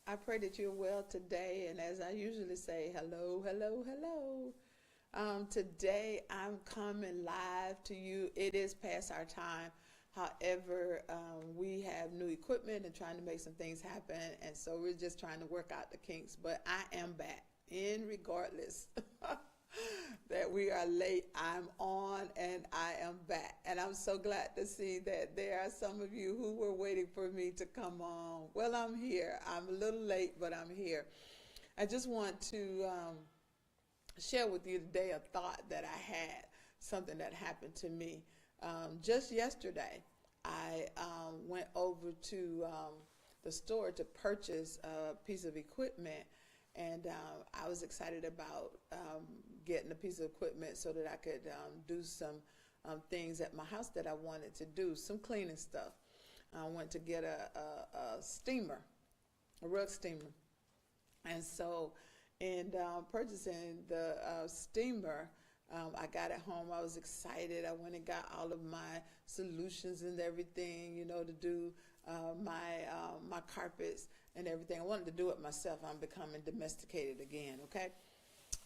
I pray that you're well today, and as I usually say, hello, hello, hello. Today I'm coming live to you. It is past our time. However, we have new equipment and trying to make some things happen, and so we're just trying to work out the kinks. But I am back, in regardless that we are late. I'm on, and I am back, and I'm so glad to see that there are some of you who were waiting for me to come on. Well, I'm here. I'm a little late, but I'm here. I just want to share with you today a thought that I had, something that happened to me. Just yesterday, I went over to the store to purchase a piece of equipment, and I was excited about getting a piece of equipment so that I could do some things at my house that I wanted to do, some cleaning stuff. I went to get a steamer, a rug steamer, and so in purchasing the steamer, I got it home. I was excited. I went and got all of my solutions and everything, you know, to do my carpets and everything. I wanted to do it myself. I'm becoming domesticated again, okay?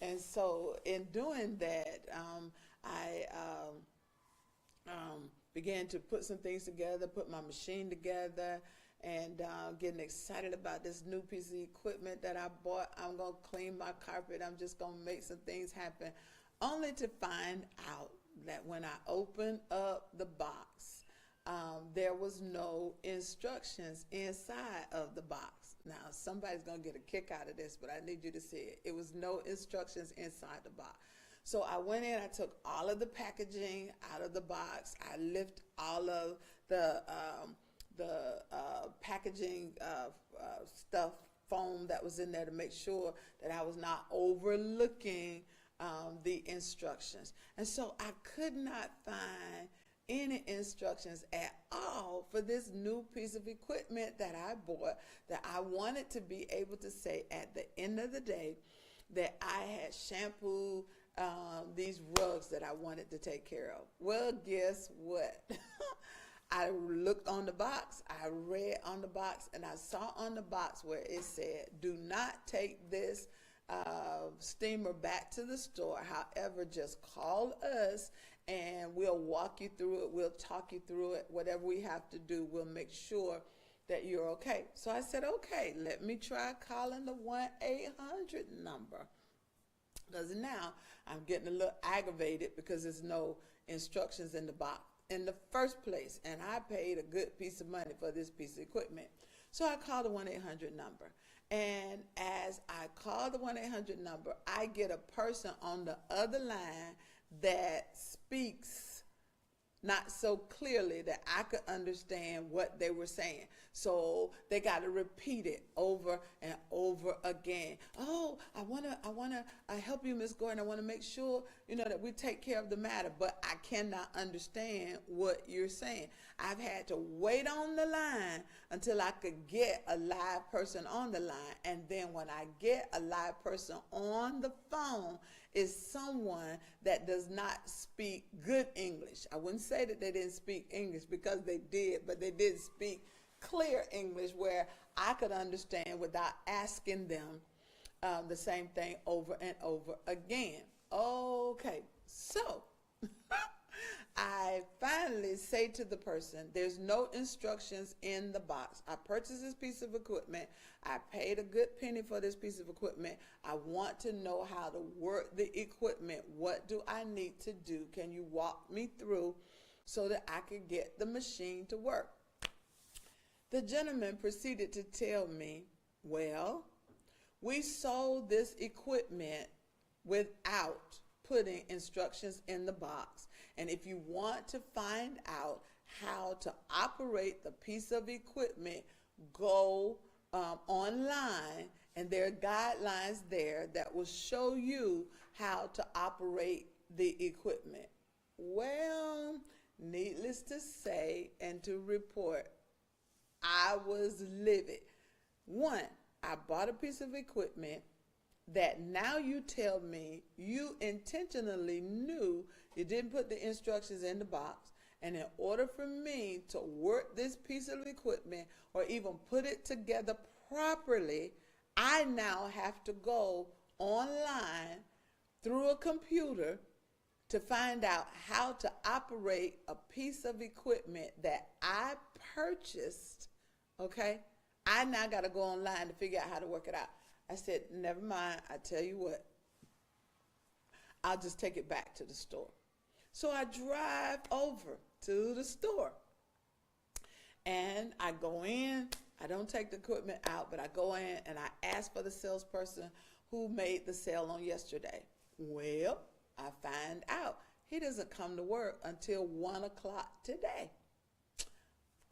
And so in doing that, I began to put some things together, put my machine together, and getting excited about this new piece of equipment that I bought. I'm going to clean my carpet. I'm just going to make some things happen, only to find out that when I opened up the box, there was no instructions inside of the box. Now, somebody's going to get a kick out of this, but I need you to see it. It was no instructions inside the box. So I went in, I took all of the packaging out of the box. I lifted all of the packaging stuff, foam that was in there to make sure that I was not overlooking the instructions. And so I could not find any instructions at all for this new piece of equipment that I bought, that I wanted to be able to say at the end of the day that I had shampooed these rugs that I wanted to take care of. Well, guess what? I looked on the box, I read on the box, and I saw on the box where it said, do not take this steamer back to the store. However, just call us and we'll walk you through it. We'll talk you through it. Whatever we have to do, we'll make sure that you're okay. So I said, okay, let me try calling the 1-800 number. Because now I'm getting a little aggravated because there's no instructions in the box in the first place, and I paid a good piece of money for this piece of equipment. So I called the 1-800 number, and as I call the 1-800 number, I get a person on the other line that speaks not so clearly that I could understand what they were saying. So they got to repeat it over and over again. Oh, I wanna help you, Miss Gordon. I want to make sure, you know, that we take care of the matter, but I cannot understand what you're saying. I've had to wait on the line until I could get a live person on the line. And then when I get a live person on the phone, is someone that does not speak good English. I wouldn't say that they didn't speak English, because they did, but they did speak clear English where I could understand without asking them the same thing over and over again. Okay, so I finally say to the person, there's no instructions in the box. I purchased this piece of equipment. I paid a good penny for this piece of equipment. I want to know how to work the equipment. What do I need to do? Can you walk me through so that I could get the machine to work? The gentleman proceeded to tell me, well, we sold this equipment without putting instructions in the box. And if you want to find out how to operate the piece of equipment, go online, and there are guidelines there that will show you how to operate the equipment. Well, needless to say and to report, I was livid. One, I bought a piece of equipment that now you tell me you intentionally knew you didn't put the instructions in the box, And in order for me to work this piece of equipment or even put it together properly, I now have to go online through a computer to find out how to operate a piece of equipment that I purchased, okay? I now got to go online to figure out how to work it out. I said, never mind, I tell you what, I'll just take it back to the store. So I drive over to the store and I go in. I don't take the equipment out, but I go in and I ask for the salesperson who made the sale on yesterday. Well, I find out he doesn't come to work until 1 o'clock today.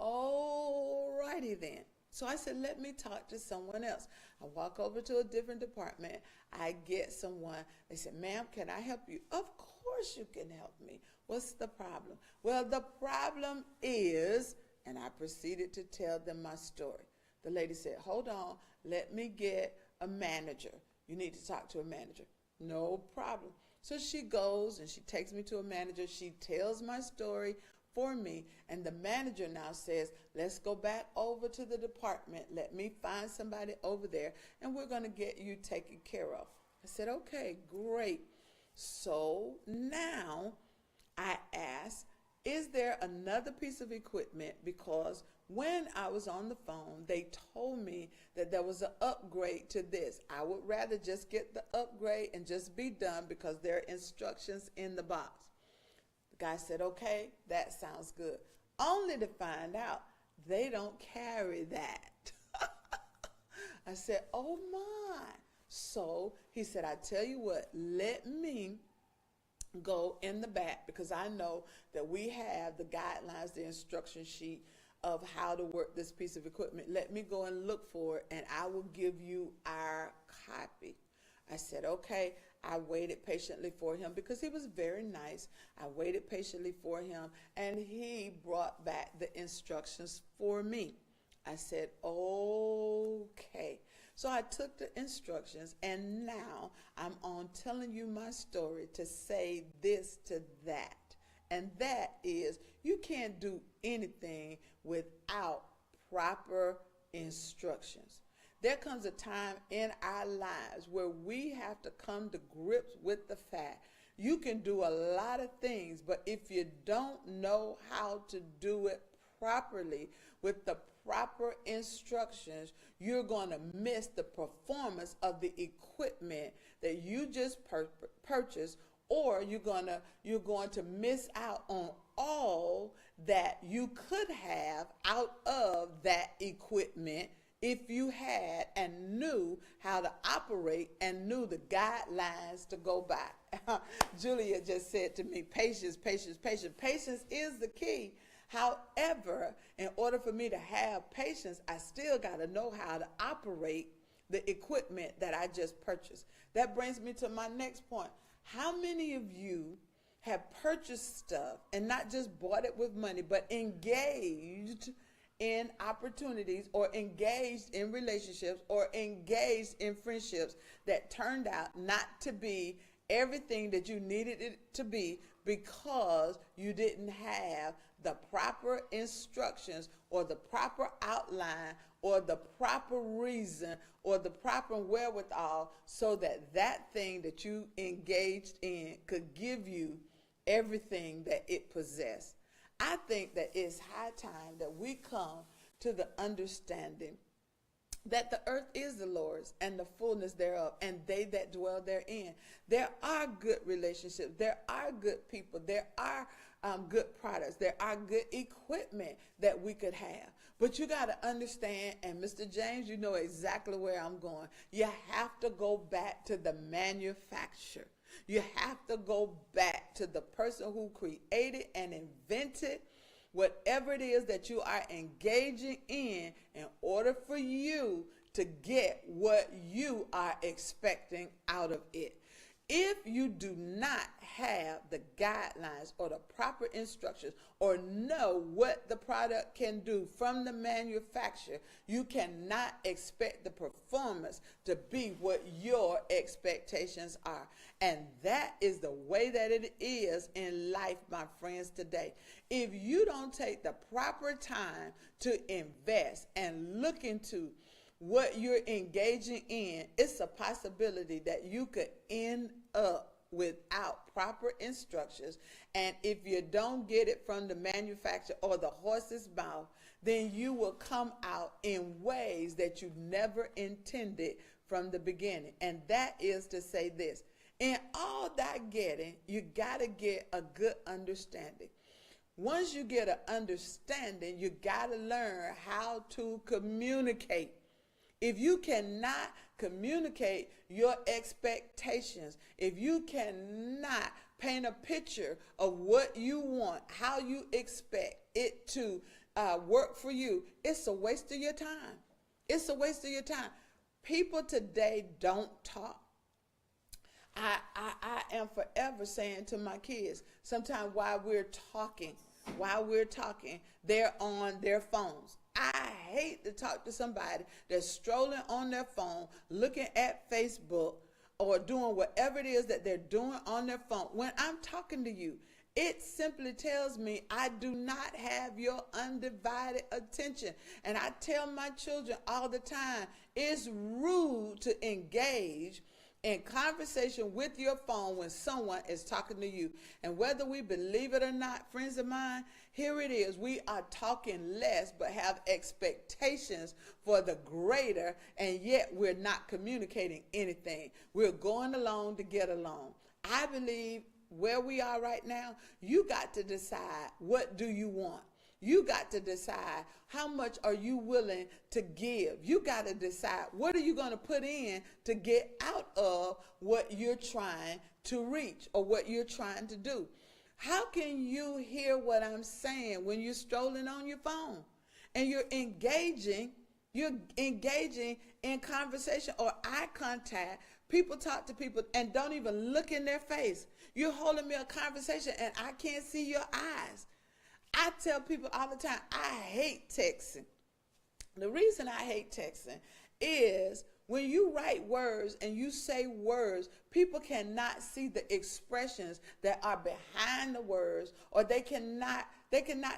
Alrighty then. So I said, let me talk to someone else. I walk over to a different department. I get someone. They said, ma'am, can I help you? Of course you can help me. What's the problem? Well, the problem is, and I proceeded to tell them my story. The lady said, hold on, let me get a manager. You need to talk to a manager. No problem. So she goes and she takes me to a manager. She tells my story for me, and the manager now says, let's go back over to the department. Let me find somebody over there, and we're going to get you taken care of. I said, okay, great. So now I asked, is there another piece of equipment? Because when I was on the phone, they told me that there was an upgrade to this. I would rather just get the upgrade and just be done because there are instructions in the box. The guy said, okay, that sounds good. Only to find out they don't carry that. I said, oh my. So he said, I tell you what, let me go in the back because I know that we have the guidelines, the instruction sheet of how to work this piece of equipment. Let me go and look for it and I will give you our copy. I said, okay. I waited patiently for him because he was very nice. I waited patiently for him and he brought back the instructions for me. I said, okay. So I took the instructions and now I'm on telling you my story to say this to that. And that is, you can't do anything without proper instructions. There comes a time in our lives where we have to come to grips with the fact you can do a lot of things, but if you don't know how to do it properly with the proper instructions, you're going to miss the performance of the equipment that you just purchased, or you're going to miss out on all that you could have out of that equipment if you had and knew how to operate and knew the guidelines to go by. Julia just said to me, patience, patience, patience. Patience is the key. However, in order for me to have patience, I still got to know how to operate the equipment that I just purchased. That brings me to my next point. How many of you have purchased stuff and not just bought it with money, but engaged in opportunities or engaged in relationships or engaged in friendships that turned out not to be everything that you needed it to be because you didn't have the proper instructions or the proper outline or the proper reason or the proper wherewithal so that that thing that you engaged in could give you everything that it possessed? I think that it's high time that we come to the understanding that the earth is the Lord's and the fullness thereof, and they that dwell therein. There are good relationships. There are good people. There are good products. There are good equipment that we could have. But you got to understand, and Mr. James, you know exactly where I'm going. You have to go back to the manufacturer. You have to go back to the person who created and invented whatever it is that you are engaging in order for you to get what you are expecting out of it. If you do not have the guidelines or the proper instructions or know what the product can do from the manufacturer, you cannot expect the performance to be what your expectations are. And that is the way that it is in life, my friends, today. If you don't take the proper time to invest and look into what you're engaging in, it's a possibility that you could end up without proper instructions. And if you don't get it from the manufacturer or the horse's mouth, then you will come out in ways that you never intended from the beginning. And that is to say this: in all that getting, you got to get a good understanding. Once you get an understanding, you got to learn how to communicate. If you cannot communicate your expectations, if you cannot paint a picture of what you want, how you expect it to work for you, it's a waste of your time. It's a waste of your time. People today don't talk. I am forever saying to my kids, sometimes while we're talking, they're on their phones. I hate to talk to somebody that's strolling on their phone, looking at Facebook, or doing whatever it is that they're doing on their phone. When I'm talking to you, it simply tells me I do not have your undivided attention. And I tell my children all the time, it's rude to engage in conversation with your phone when someone is talking to you. And whether we believe it or not, friends of mine, here it is. We are talking less but have expectations for the greater, and yet we're not communicating anything. We're going along to get along. I believe where we are right now, you got to decide, what do you want? You got to decide, how much are you willing to give? You got to decide, what are you going to put in to get out of what you're trying to reach or what you're trying to do? How can you hear what I'm saying when you're strolling on your phone and you're engaging in conversation or eye contact? People talk to people and don't even look in their face. You're holding me a conversation and I can't see your eyes. I tell people all the time, I hate texting. The reason I hate texting is when you write words and you say words, people cannot see the expressions that are behind the words, or they cannot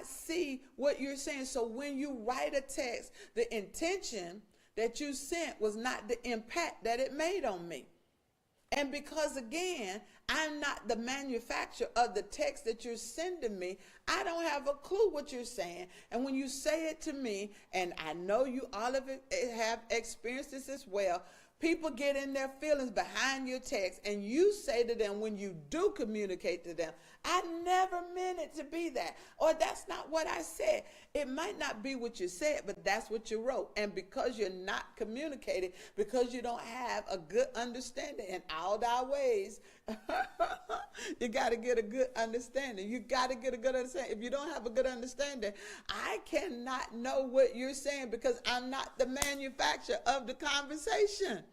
see what you're saying. So when you write a text, the intention that you sent was not the impact that it made on me. And because, again, I'm not the manufacturer of the text that you're sending me, I don't have a clue what you're saying. And when you say it to me, and I know you all of it have experienced this as well, people get in their feelings behind your text, and you say to them when you do communicate to them, I never meant it to be that, or that's not what I said. It might not be what you said, but that's what you wrote. And because you're not communicating, because you don't have a good understanding in all thy ways, you got to get a good understanding. You got to get a good understanding. If you don't have a good understanding, I cannot know what you're saying because I'm not the manufacturer of the conversation.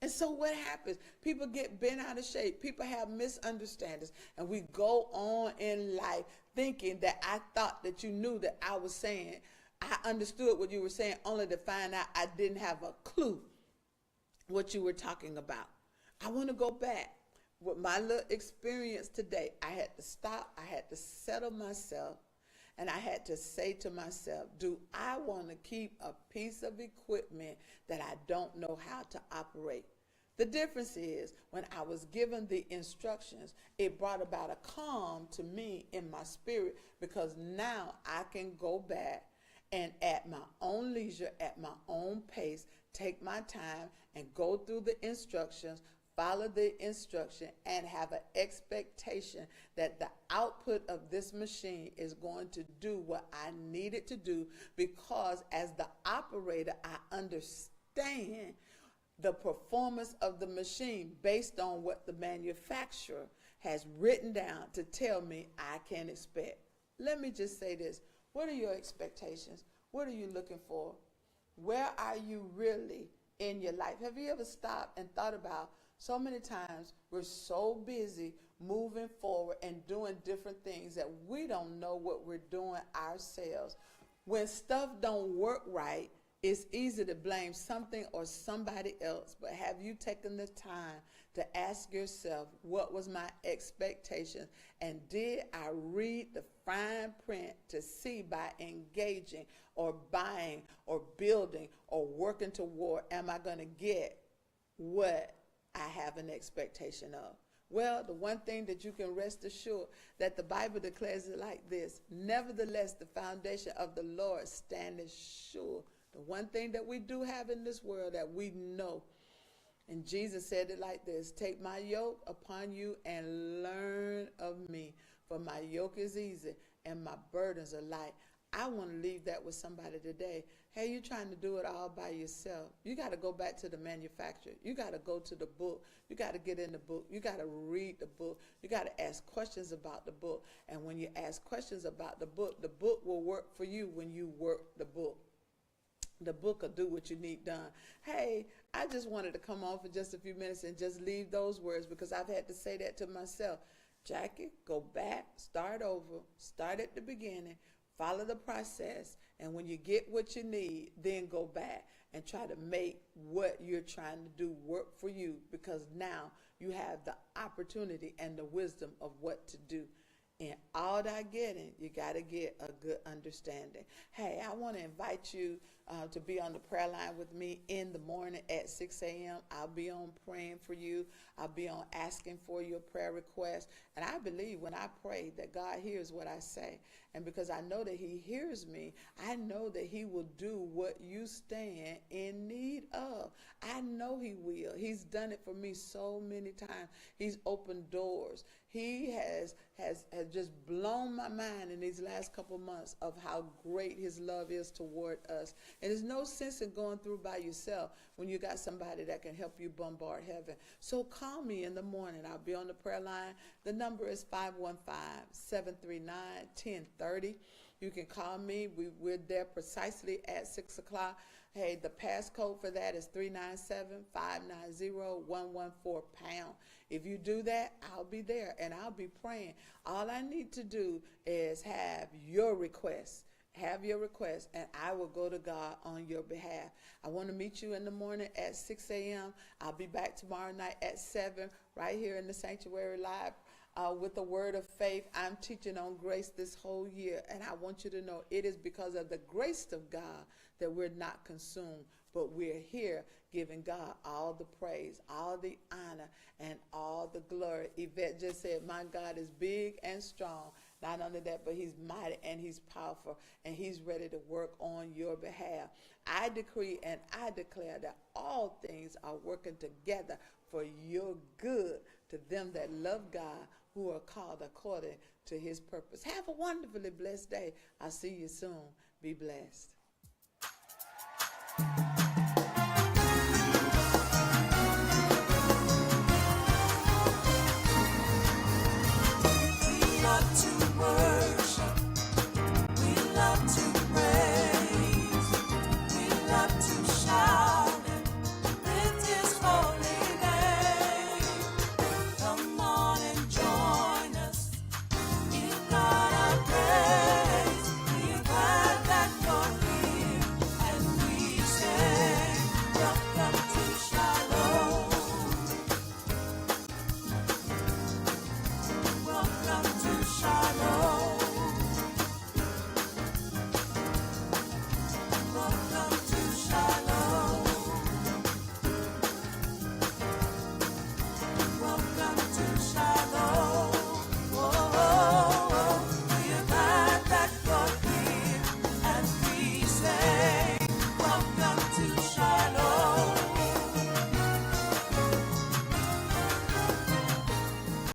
And so what happens? People get bent out of shape. People have misunderstandings. And we go on in life thinking that I thought that you knew that I was saying. I understood what you were saying, only to find out I didn't have a clue what you were talking about. I want to go back with my little experience today. I had to stop. I had to settle myself. And I had to say to myself, do I want to keep a piece of equipment that I don't know how to operate? The difference is when I was given the instructions, it brought about a calm to me in my spirit, because now I can go back and at my own leisure, at my own pace, take my time and go through the instructions, follow the instruction, and have an expectation that the output of this machine is going to do what I need it to do, because as the operator, I understand the performance of the machine based on what the manufacturer has written down to tell me I can expect. Let me just say this. What are your expectations? What are you looking for? Where are you really in your life? Have you ever stopped and thought about So many times we're so busy moving forward and doing different things that we don't know what we're doing ourselves. When stuff don't work right, it's easy to blame something or somebody else, but have you taken the time to ask yourself, what was my expectation? And did I read the fine print to see by engaging or buying or building or working toward, am I going to get what I have an expectation of? Well, the one thing that you can rest assured that the Bible declares it like this: nevertheless, the foundation of the Lord standeth sure. The one thing that we do have in this world that we know, and Jesus said it like this: take my yoke upon you and learn of me, for my yoke is easy and my burdens are light. I want to leave that with somebody today. Hey, you're trying to do it all by yourself. You got to go back to the manufacturer. You got to go to the book. You got to get in the book. You got to read the book. You got to ask questions about the book. And when you ask questions about the book will work for you when you work the book. The book will do what you need done. Hey, I just wanted to come on for just a few minutes and just leave those words, because I've had to say that to myself. Jackie, go back, start over, start at the beginning, follow the process, and when you get what you need, then go back and try to make what you're trying to do work for you, because now you have the opportunity and the wisdom of what to do. In all that getting, you got to get a good understanding. Hey, I want to invite you to be on the prayer line with me in the morning at 6 a.m. I'll be on praying for you. I'll be on asking for your prayer requests. And I believe when I pray that God hears what I say. And because I know that he hears me, I know that he will do what you stand in need of. I know he will. He's done it for me so many times. He's opened doors. He has just blown my mind in these last couple months of how great his love is toward us. And there's no sense in going through by yourself when you got somebody that can help you bombard heaven. So call me in the morning. I'll be on the prayer line. The number is 515-739-1030. You can call me. We're there precisely at 6 o'clock. Hey, the passcode for that is 397-590-114#. If you do that, I'll be there and I'll be praying. All I need to do is have your request. Have your request, and I will go to God on your behalf. I want to meet you in the morning at 6 a.m. I'll be back tomorrow night at 7 right here in the Sanctuary Live with the Word of Faith. I'm teaching on grace this whole year, and I want you to know it is because of the grace of God that we're not consumed, but we're here giving God all the praise, all the honor, and all the glory. Yvette just said, my God is big and strong. Not only that, but he's mighty and he's powerful, and he's ready to work on your behalf. I decree and I declare that all things are working together for your good to them that love God, who are called according to his purpose. Have a wonderfully blessed day. I'll see you soon. Be blessed.